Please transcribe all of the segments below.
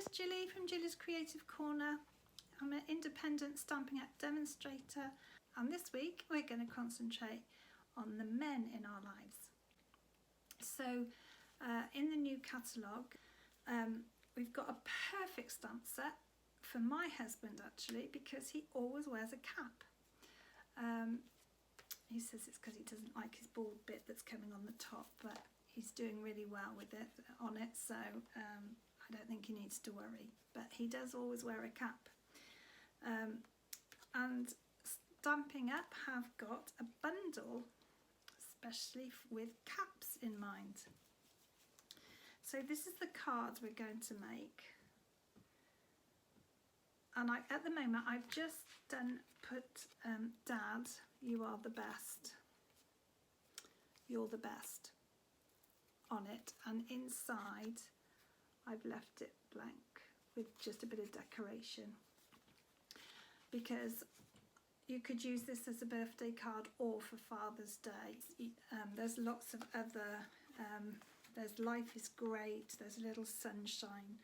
is Gilly from Gilly's Creative Corner. I'm an independent Stampin' Up demonstrator, and this week we're going to concentrate on the men in our lives. So in the new catalogue we've got a perfect stamp set for my husband actually, because he always wears a cap. He says it's because he doesn't like his bald bit that's coming on the top, but he's doing really well with it on it, so I don't think he needs to worry, but he does always wear a cap. And Stampin' Up have got a bundle especially with caps in mind. So this is the card we're going to make, and at the moment I've just put Dad, you are the best, you're the best on it, and inside I've left it blank with just a bit of decoration, because you could use this as a birthday card or for Father's Day. There's lots of other, there's Life is Great, there's a little sunshine,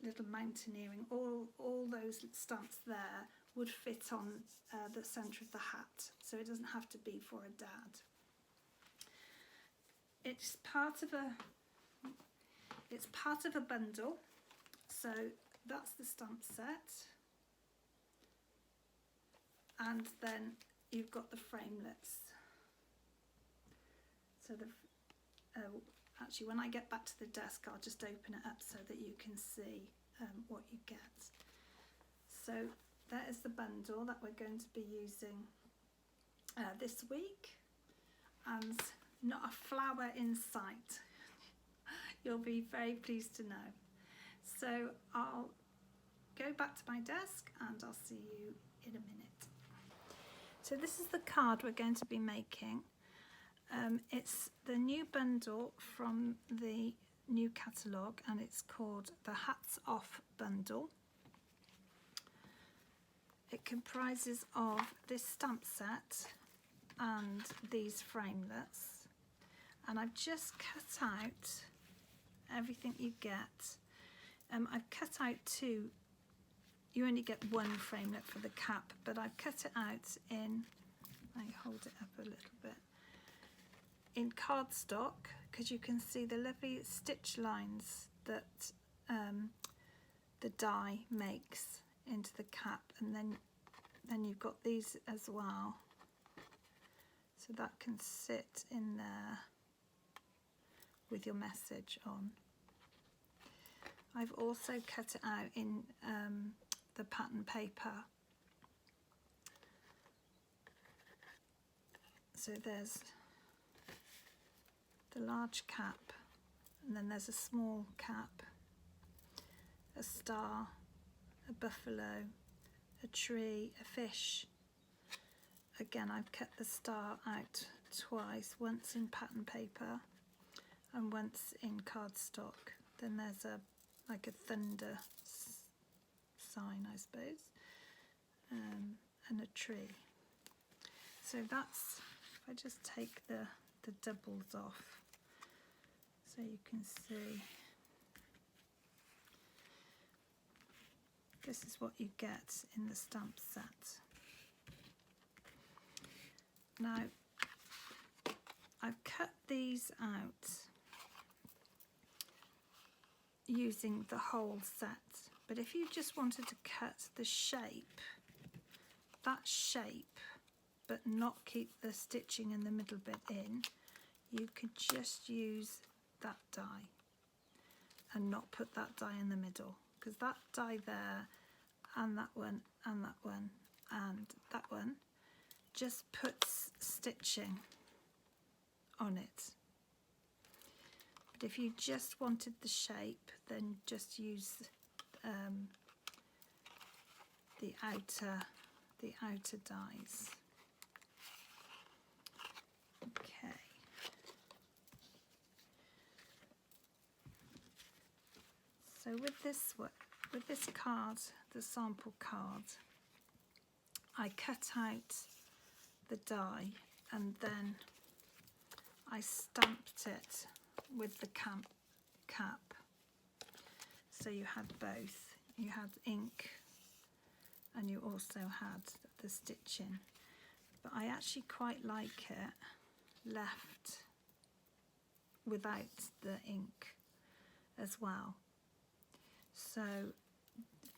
little mountaineering, all those stamps there would fit on the centre of the hat, so it doesn't have to be for a dad. It's part of a bundle, so that's the stamp set, and then you've got the framelets. So actually when I get back to the desk I'll just open it up so that you can see what you get. So that is the bundle that we're going to be using this week, and not a flower in sight. You'll be very pleased to know. So I'll go back to my desk and I'll see you in a minute. So this is the card we're going to be making. It's the new bundle from the new catalogue, and it's called the Hats Off bundle. It comprises of this stamp set and these framelets, and I've just cut out everything you get. I've cut out two. You only get one framelit for the cap, but I've cut it out in, I hold it up a little bit, in cardstock, because you can see the lovely stitch lines that the die makes into the cap, and then you've got these as well, so that can sit in there with your message on. I've also cut it out in the pattern paper, so there's the large cap, and then there's a small cap, a star, a buffalo, a tree, a fish. Again, I've cut the star out twice, once in pattern paper and once in cardstock. Then there's like a thunder sign, I suppose, and a tree. So that's, if I just take the doubles off so you can see, this is what you get in the stamp set. Now I've cut these out using the whole set, but if you just wanted to cut the shape, that shape, but not keep the stitching in the middle bit in, you could just use that die and not put that die in the middle, because that die there and that one and that one and that one just puts stitching on it. But if you just wanted the shape, then just use the outer dies. Okay. So with this card, the sample card, I cut out the die and then I stamped it with the cap. So you had both. You had ink and you also had the stitching. But I actually quite like it left without the ink as well. So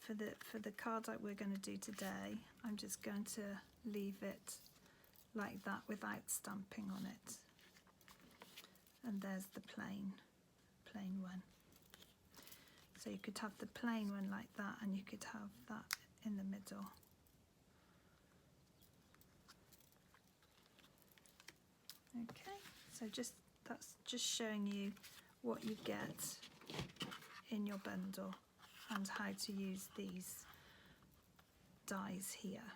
for the card that we're going to do today, I'm just going to leave it like that without stamping on it. And there's the plain one. So you could have the plain one like that, and you could have that in the middle. Okay, so that's just showing you what you get in your bundle and how to use these dies here.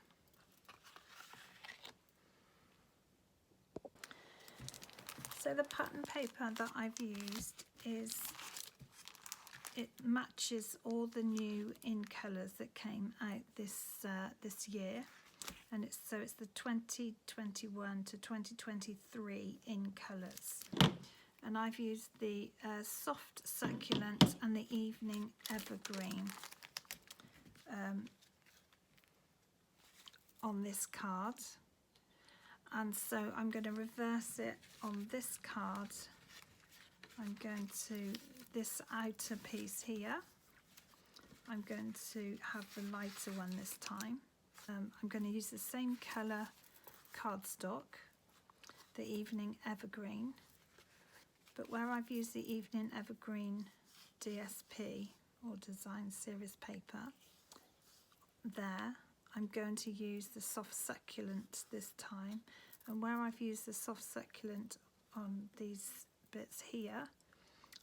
So the pattern paper that I've used it matches all the new in colours that came out this year, and it's the 2021 to 2023 in colours. And I've used the soft succulent and the evening evergreen on this card. And so I'm going to reverse it on this card. I'm going to, this outer piece here, I'm going to have the lighter one this time. I'm going to use the same colour cardstock, the evening evergreen, but where I've used the evening evergreen DSP or design series paper, there I'm going to use the soft succulent this time, and where I've used the soft succulent on these bits here,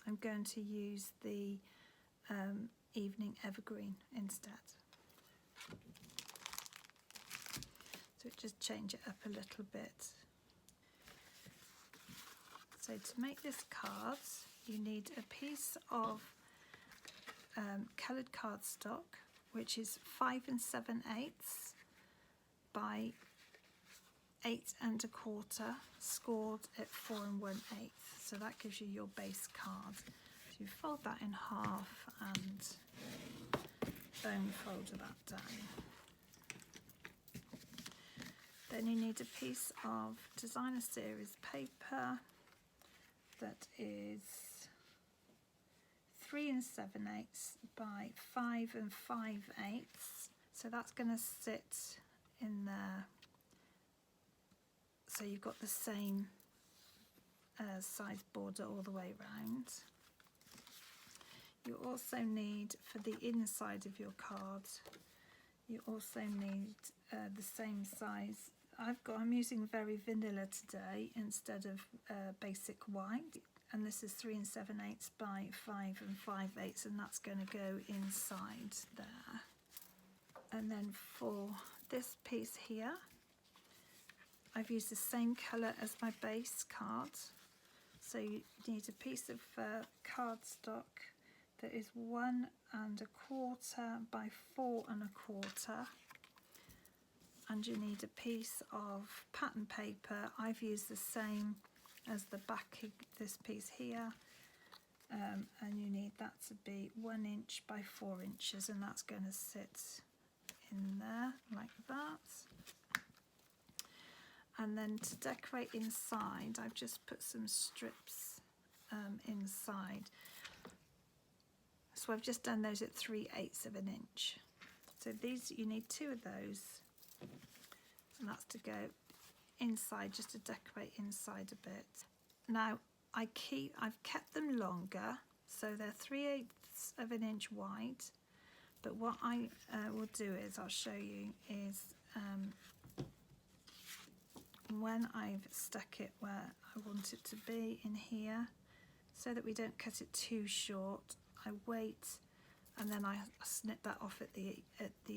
I'm going to use the evening evergreen instead. So just change it up a little bit. So to make this card, you need a piece of coloured cardstock, which is 5 7/8 by 8 1/4, scored at 4 1/8. So that gives you your base card. So you fold that in half and bone fold that down. Then you need a piece of designer series paper that is 3 7/8 by 5 5/8. So that's going to sit in there. So you've got the same size border all the way around. You also need, for the inside of your card, you also need the same size. I'm using very vanilla today instead of basic white, and this is 3 7/8 by 5 5/8, and that's going to go inside there. And then for this piece here, I've used the same colour as my base card. So you need a piece of cardstock that is 1 1/4 by 4 1/4. And you need a piece of pattern paper. I've used the same as the back of this piece here, and you need that to be 1 inch by 4 inches, and that's going to sit in there like that. And then to decorate inside, I've just put some strips inside. So I've just done those at 3/8 of an inch. So these, you need 2 of those. And that's to go inside, just to decorate inside a bit. Now I've kept them longer, so they're 3/8 of an inch wide. But what I will do is, I'll show you, is when I've stuck it where I want it to be in here, so that we don't cut it too short, I wait and then I snip that off at the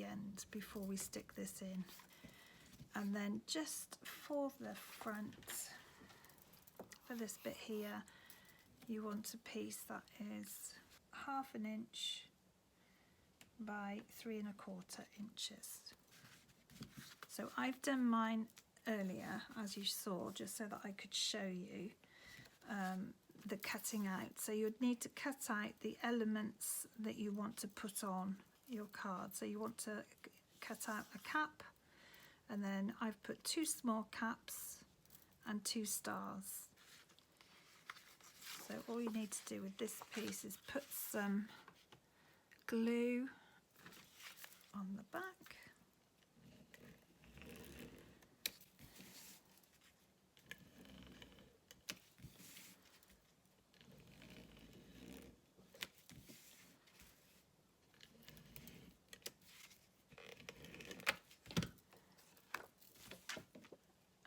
end before we stick this in. And then just for the front, for this bit here, you want a piece that is 1/2 inch by 3 1/4 inches. So I've done mine earlier, as you saw, just so that I could show you the cutting out. So you'd need to cut out the elements that you want to put on your card. So you want to cut out a cap, and then I've put 2 small caps and 2 stars. So all you need to do with this piece is put some glue on the back.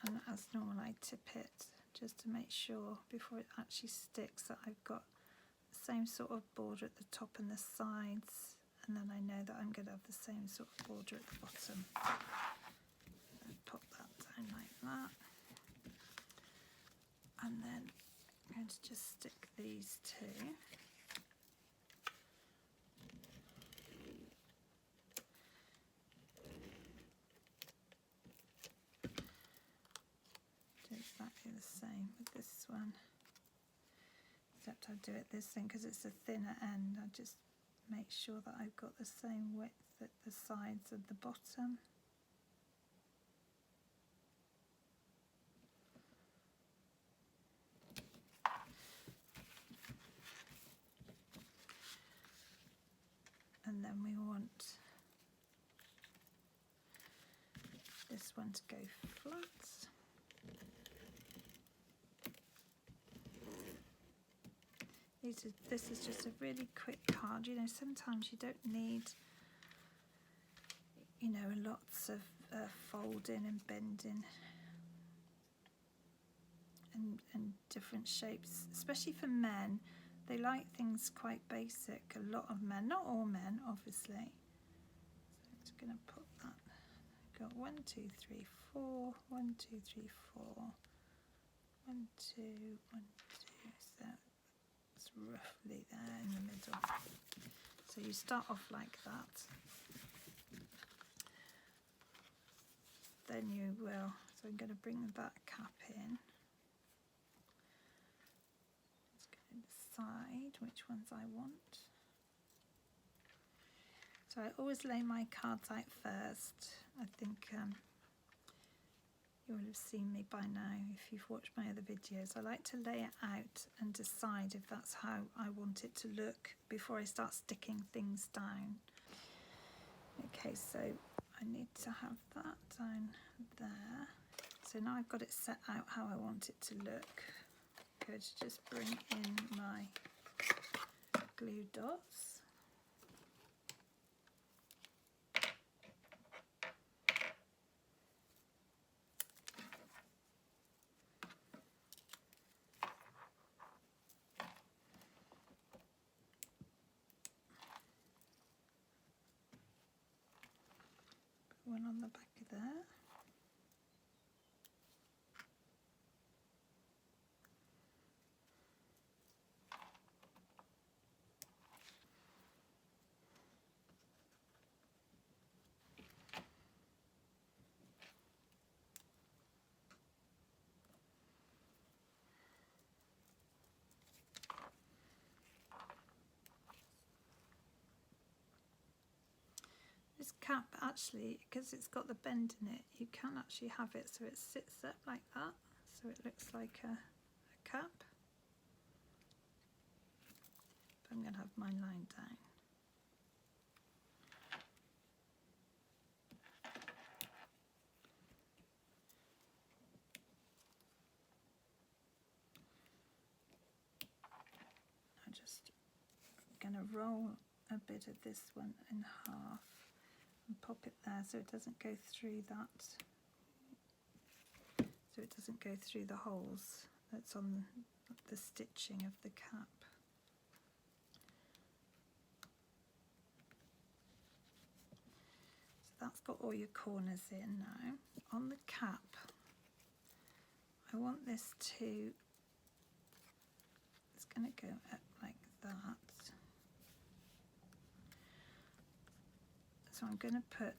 And as normal, I tip it just to make sure before it actually sticks that I've got the same sort of border at the top and the sides, and then I know that I'm going to have the same sort of border at the bottom. And pop that down like that, and then I'm going to just stick these 2. Exactly the same with this one, except I do it this thing because it's a thinner end. I just make sure that I've got the same width at the sides and the bottom. And then we want this one to go flat. This is just a really quick card. You know, sometimes you don't need, you know, lots of folding and bending and different shapes, especially for men. They like things quite basic. A lot of men, not all men, obviously. So I'm just going to put that. I've got 1, 2, 3, 4. 1, 2, 3, 4. 1, 2, 1, 2. So it's roughly there in the middle. So you start off like that. Then you will. So I'm going to bring that cap in. Decide which ones I want. So I always lay my cards out first. I think you will have seen me by now if you've watched my other videos. I like to lay it out and decide if that's how I want it to look before I start sticking things down. Okay, so I need to have that down there. So now I've got it set out how I want it to look. Good, just bring in my glue dots. Put one on the back of there. This cap actually, because it's got the bend in it, you can actually have it so it sits up like that, so it looks like a cap. But I'm going to have mine lying down. I'm just going to roll a bit of this one in half and pop it there so it doesn't go through that, so it doesn't go through the holes that's on the stitching of the cap. So that's got all your corners in now. On the cap, I want this to, it's going to go up like that. So I'm going to put,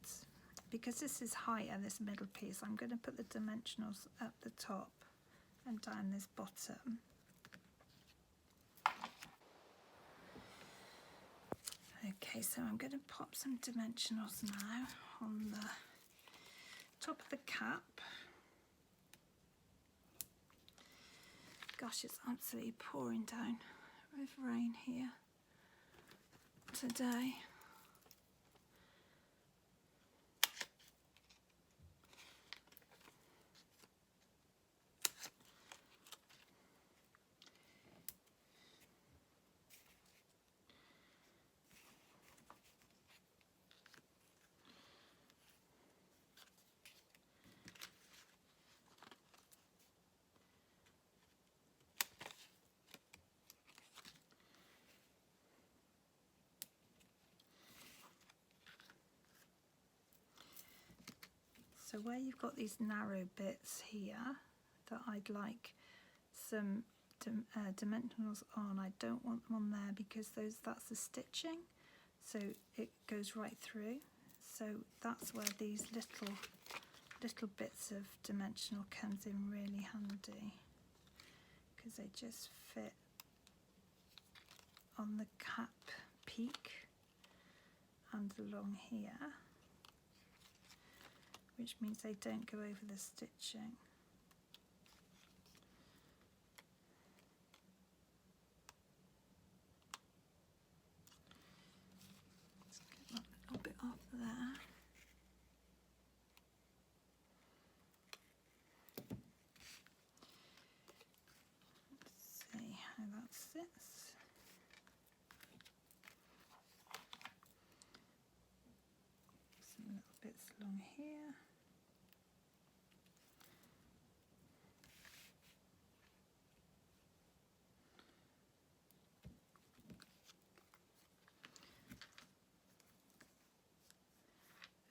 because this is higher, this middle piece, I'm going to put the dimensionals at the top and down this bottom. Okay, so I'm going to pop some dimensionals now on the top of the cap. Gosh, it's absolutely pouring down with rain here today. So where you've got these narrow bits here that I'd like some dimensionals on, I don't want them on there because that's the stitching, so it goes right through. So that's where these little bits of dimensional comes in really handy, because they just fit on the cap peak and along here, which means they don't go over the stitching. Let's get that a little bit off there. Let's see how that sits. Some little bits along here.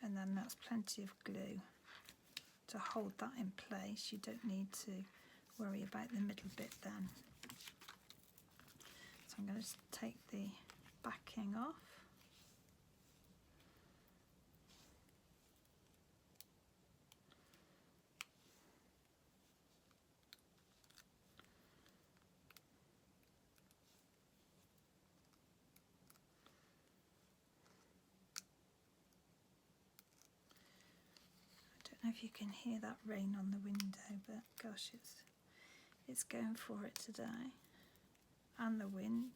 And then that's plenty of glue to hold that in place. You don't need to worry about the middle bit then. So I'm going to just take the backing off. I don't know if you can hear that rain on the window, but gosh, it's going for it today. And the wind.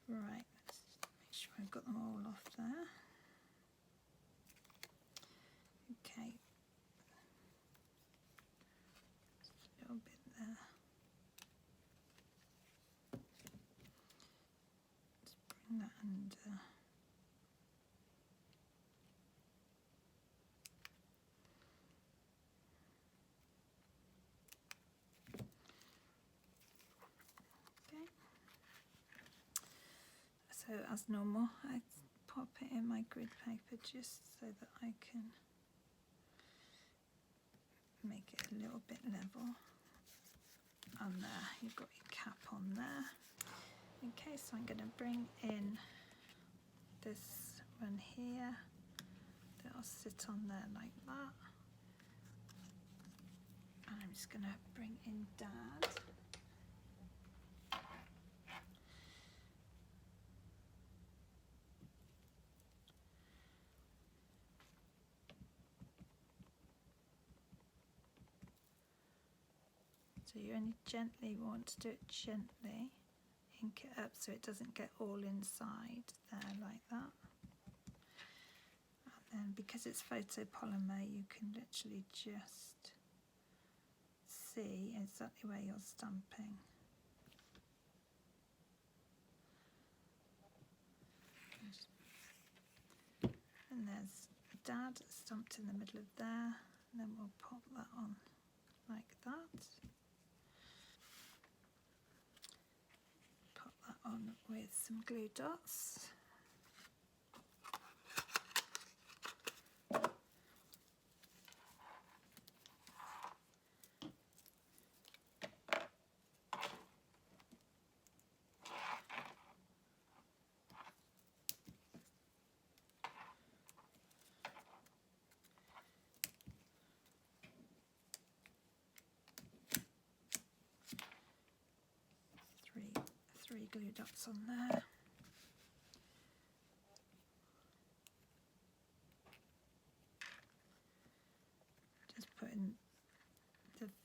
Right, let's make sure I've got them all off there. Okay, just a little bit there. Just bring that under. So as normal, I pop it in my grid paper just so that I can make it a little bit level. And there, you've got your cap on there. Okay, so I'm going to bring in this one here. That'll sit on there like that. And I'm just going to bring in Dad. So you only gently want to do it gently, ink it up so it doesn't get all inside there like that. And then because it's photopolymer, you can literally just see exactly where you're stamping. And there's Dad stamped in the middle of there, and then we'll pop that on like that. Pop that on with some glue dots. Three glue dots on there.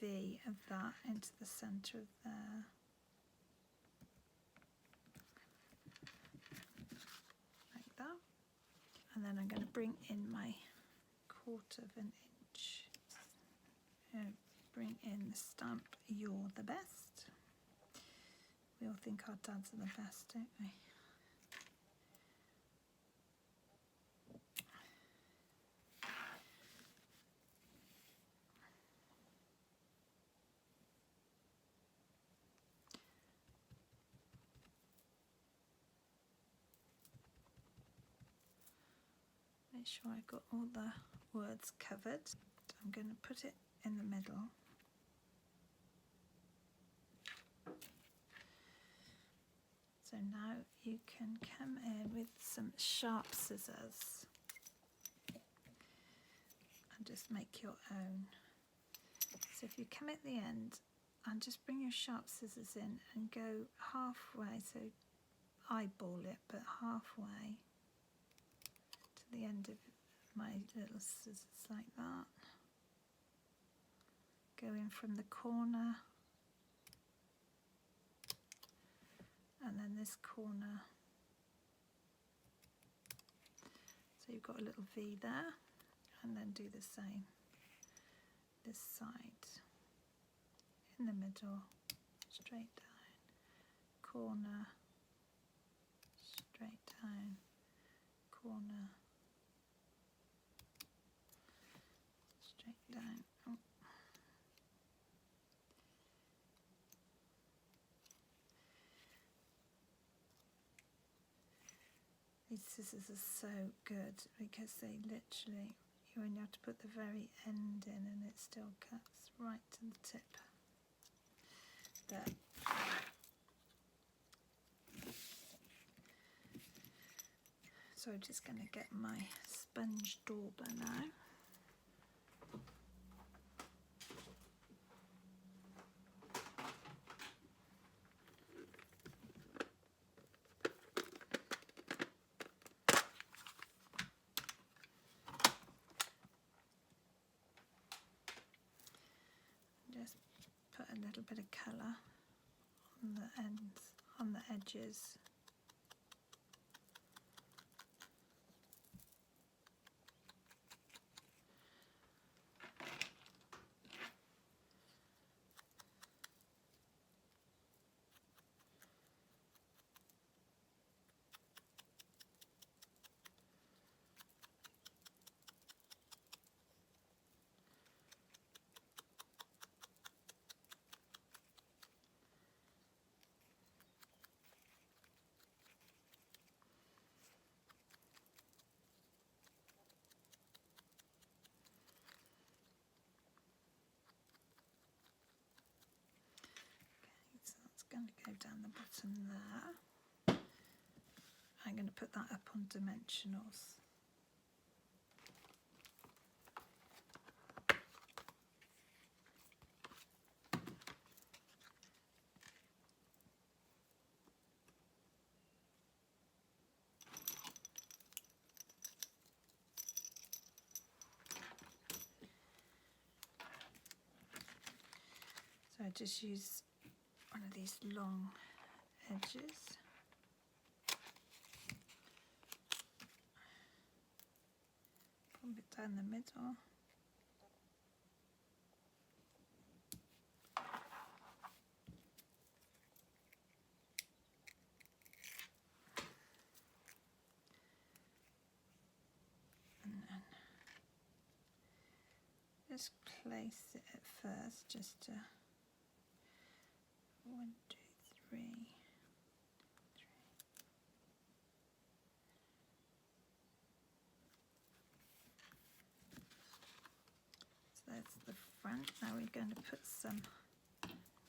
V of that into the centre of there. Like that. And then I'm going to bring in my 1/4 of an inch. Bring in the stamp "You're the best." We all think our dads are the best, don't we? Make sure I've got all the words covered. I'm going to put it in the middle. So now you can come in with some sharp scissors and just make your own. So if you come at the end and just bring your sharp scissors in and go halfway, so eyeball it, but halfway to the end of my little scissors like that. Go in from the corner, and then this corner. So you've got a little V there, and then do the same this side. In the middle, straight down, corner, straight down, corner, straight down. Oh. These scissors are so good because they literally, you only have to put the very end in and it still cuts right to the tip. There. So I'm just going to get my sponge dauber now. Just put a little bit of colour on the ends, on the edges. Going to go down the bottom there. I'm going to put that up on dimensionals. So I just use one of these long edges. Pump it down the middle. And then just place it at first, just to 1, 2, 3. So that's the front. Now we're going to put some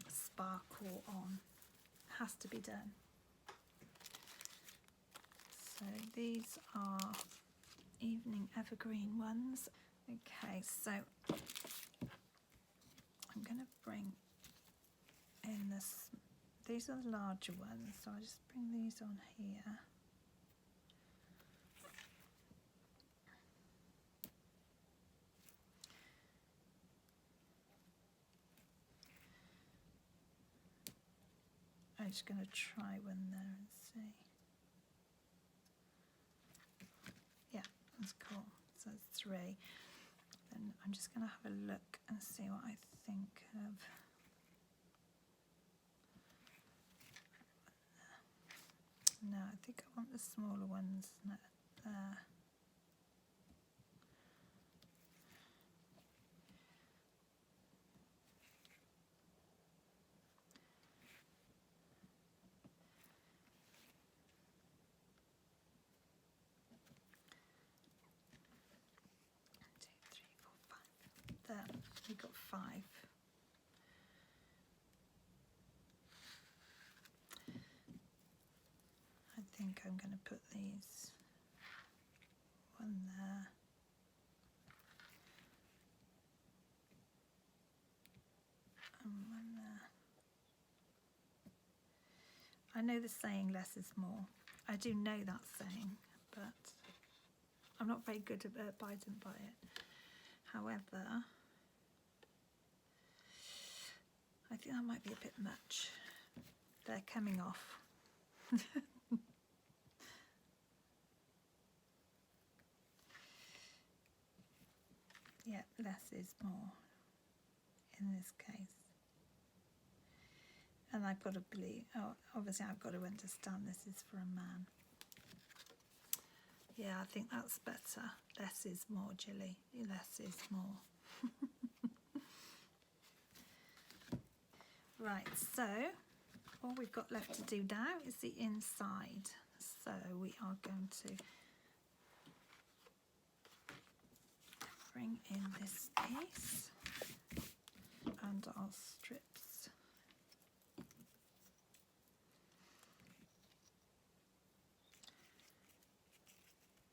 sparkle on. Has to be done. So these are evening evergreen ones. Okay, so I'm going to bring in this. These are the larger ones, so I'll just bring these on here. I'm just going to try one there and see. Yeah, that's cool. So it's 3. Then I'm just going to have a look and see what I think of. No, I think I want the smaller ones there. There, we got 5. I think I'm going to put these one there. And one there. I know the saying less is more. I do know that saying, but I'm not very good at abiding by it. However, I think that might be a bit much. They're coming off. Yeah, less is more in this case. And I've got to believe, oh, obviously I've got to understand this is for a man. Yeah, I think that's better. Less is more, Jilly. Less is more. Right, so all we've got left to do now is the inside. So we are going to bring in this piece and our strips.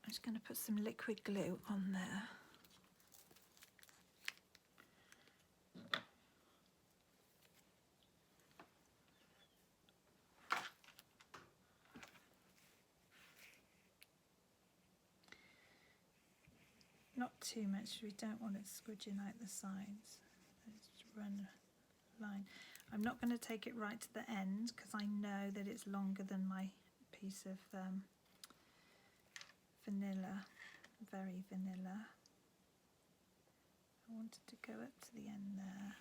I'm just going to put some liquid glue on there. Not too much, we don't want it squidging out the sides. Let's run a line. I'm not going to take it right to the end because I know that it's longer than my piece of vanilla, very vanilla. I wanted to go up to the end there.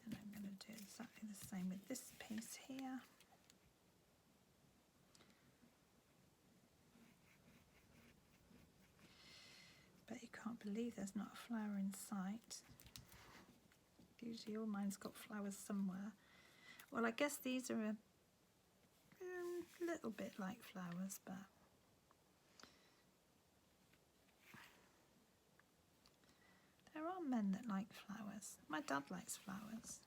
And I'm going to do exactly the same with this piece here. But you can't believe there's not a flower in sight. Usually all mine's got flowers somewhere. Well, I guess these are a little bit like flowers, but there are men that like flowers. My dad likes flowers.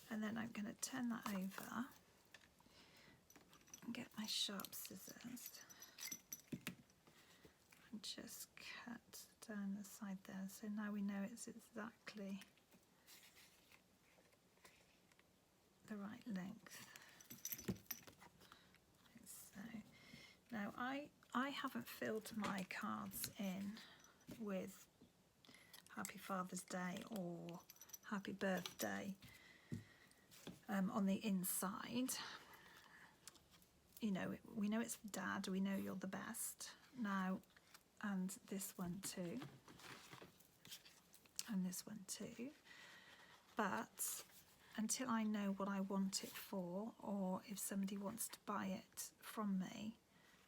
And then I'm going to turn that over and get my sharp scissors and just cut down the side there. So now we know it's exactly the right length. So now I haven't filled my cards in with Happy Father's Day or Happy Birthday on the inside. You know, we know it's for Dad, we know you're the best now, and this one too, and this one too, but until I know what I want it for, or if somebody wants to buy it from me,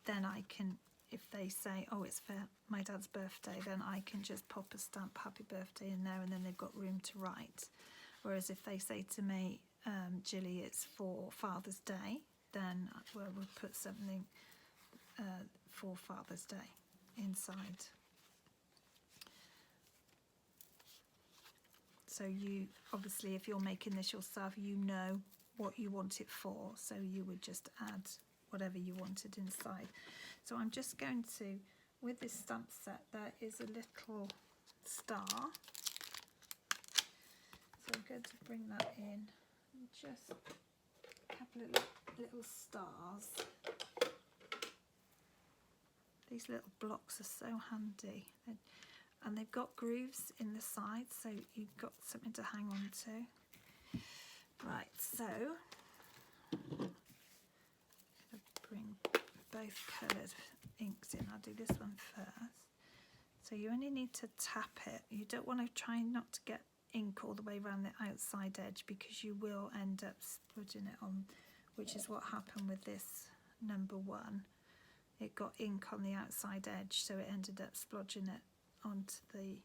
then I can, if they say, oh, it's for my dad's birthday, then I can just pop a stamp Happy Birthday in there and then they've got room to write. Whereas if they say to me, Jilly, it's for Father's Day, then we'll put something for Father's Day inside. So you, obviously, if you're making this yourself, you know what you want it for, so you would just add whatever you wanted inside. So I'm just going to, with this stamp set, there is a little star. So I'm going to bring that in and just Happy little stars. These little blocks are so handy, and they've got grooves in the sides, so you've got something to hang on to. Right, so I'm going to bring both coloured inks in. I'll do this one first. So you only need to tap it. You don't want to try not to get ink all the way around the outside edge, because you will end up putting it on, which is what happened with this number 1. It got ink on the outside edge, so it ended up splodging it onto the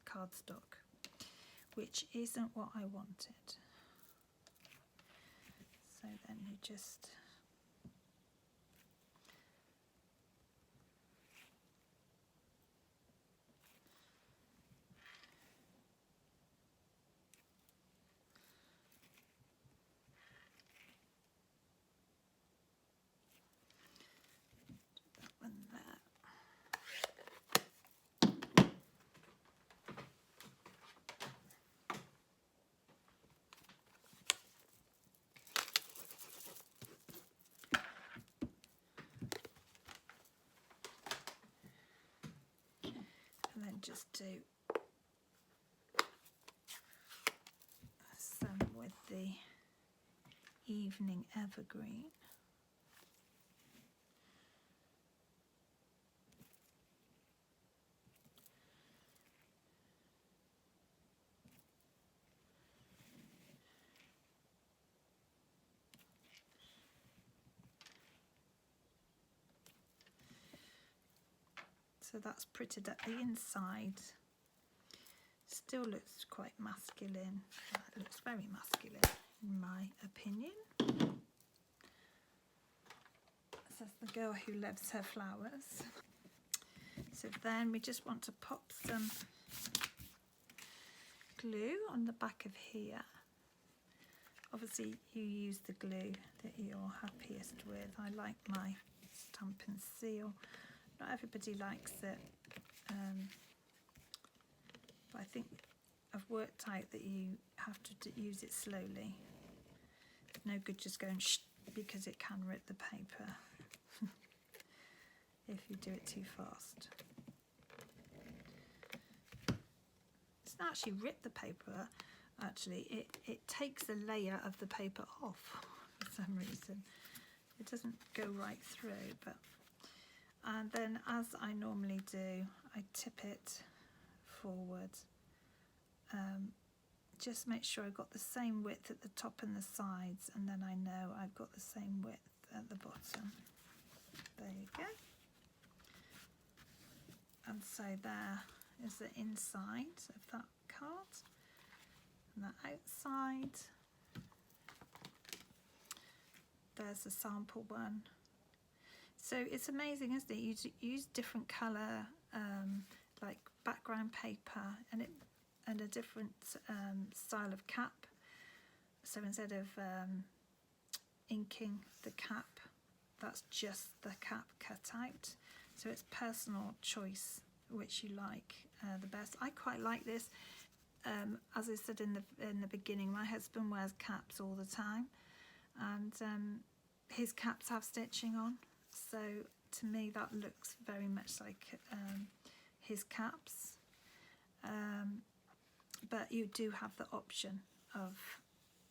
cardstock, which isn't what I wanted. So then you just do that one there. And then just do some with the Evening Evergreen. So that's printed at the inside. Still looks quite masculine. It looks very masculine in my opinion. Says the girl who loves her flowers. So then we just want to pop some glue on the back of here. Obviously you use the glue that you're happiest with. I like my Stampin' Seal. Not everybody likes it, but I think I've worked out that you have to use it slowly. No good just going shh, because it can rip the paper if you do it too fast. It's not actually rip the paper, actually it takes a layer of the paper off for some reason. It doesn't go right through, but and then, as I normally do, I tip it forward. Just make sure I've got the same width at the top and the sides, and then I know I've got the same width at the bottom. There you go. And so there is the inside of that card, and the outside. There's the sample one. So it's amazing, isn't it? You use different colour, like background paper, and a different style of cap. So instead of inking the cap, that's just the cap cut out. So it's personal choice which you like the best. I quite like this. As I said in the beginning, my husband wears caps all the time, and his caps have stitching on. So to me that looks very much like his caps, but you do have the option of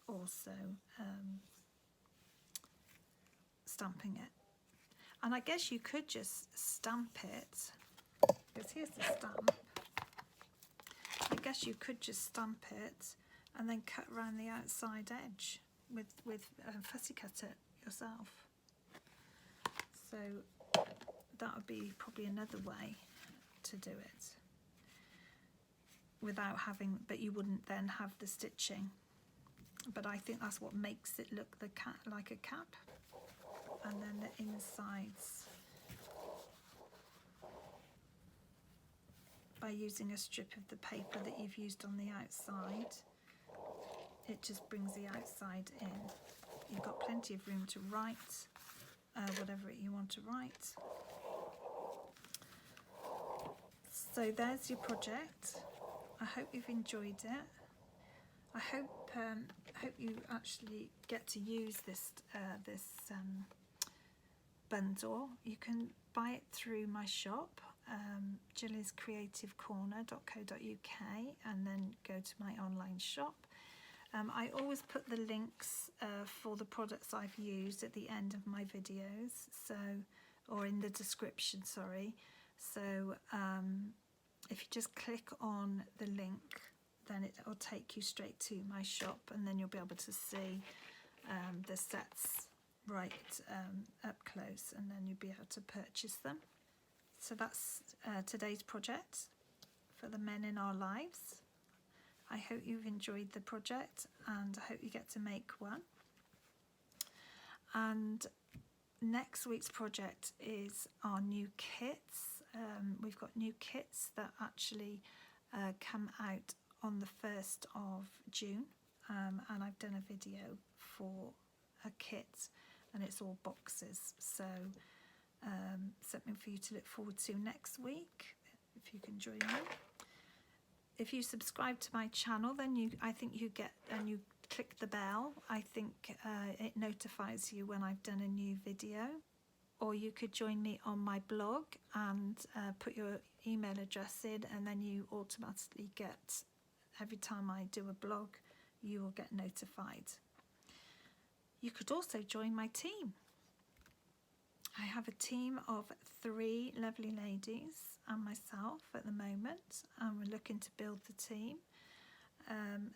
also stamping it. And I guess you could just stamp it, because here's the stamp. I guess you could just stamp it and then cut around the outside edge with fussy cut it yourself. So that would be probably another way to do it without having, but you wouldn't then have the stitching. But I think that's what makes it look like a cap. And then the insides, by using a strip of the paper that you've used on the outside, it just brings the outside in. You've got plenty of room to write whatever you want to write. So there's your project. I hope you've enjoyed it. I hope you actually get to use this bundle. You can buy it through my shop, gilliescreativecorner.co.uk, and then go to my online shop. I always put the links for the products I've used at the end of my videos, or in the description, sorry. So if you just click on the link, then it will take you straight to my shop, and then you'll be able to see the sets right up close, and then you'll be able to purchase them. So that's today's project for the men in our lives. I hope you've enjoyed the project, and I hope you get to make one. And next week's project is our new kits. We've got new kits that actually come out on the 1st of June, and I've done a video for a kit, and it's all boxes, so something for you to look forward to next week if you can join me. If you subscribe to my channel, then I think you get, and you click the bell, I think it notifies you when I've done a new video. Or you could join me on my blog and put your email address in, and then you automatically get, every time I do a blog, you will get notified. You could also join my team. I have a team of 3 lovely ladies and myself at the moment, and we're looking to build the team.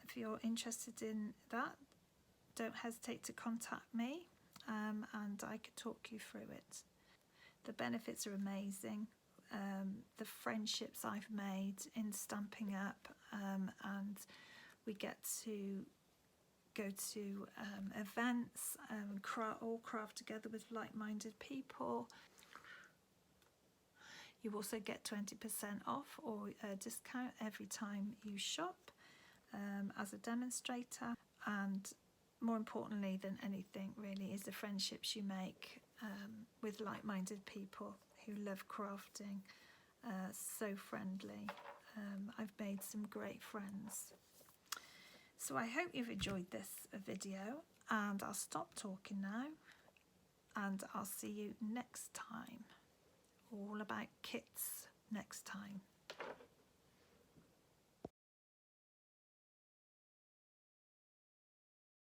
If you're interested in that, don't hesitate to contact me, and I could talk you through it. The benefits are amazing. The friendships I've made in Stampin' Up, and we get to go to events, all craft together with like-minded people. You also get 20% off or a discount every time you shop as a demonstrator. And more importantly than anything really is the friendships you make with like-minded people who love crafting. So friendly. I've made some great friends. So I hope you've enjoyed this video, and I'll stop talking now, and I'll see you next time. All about kits next time.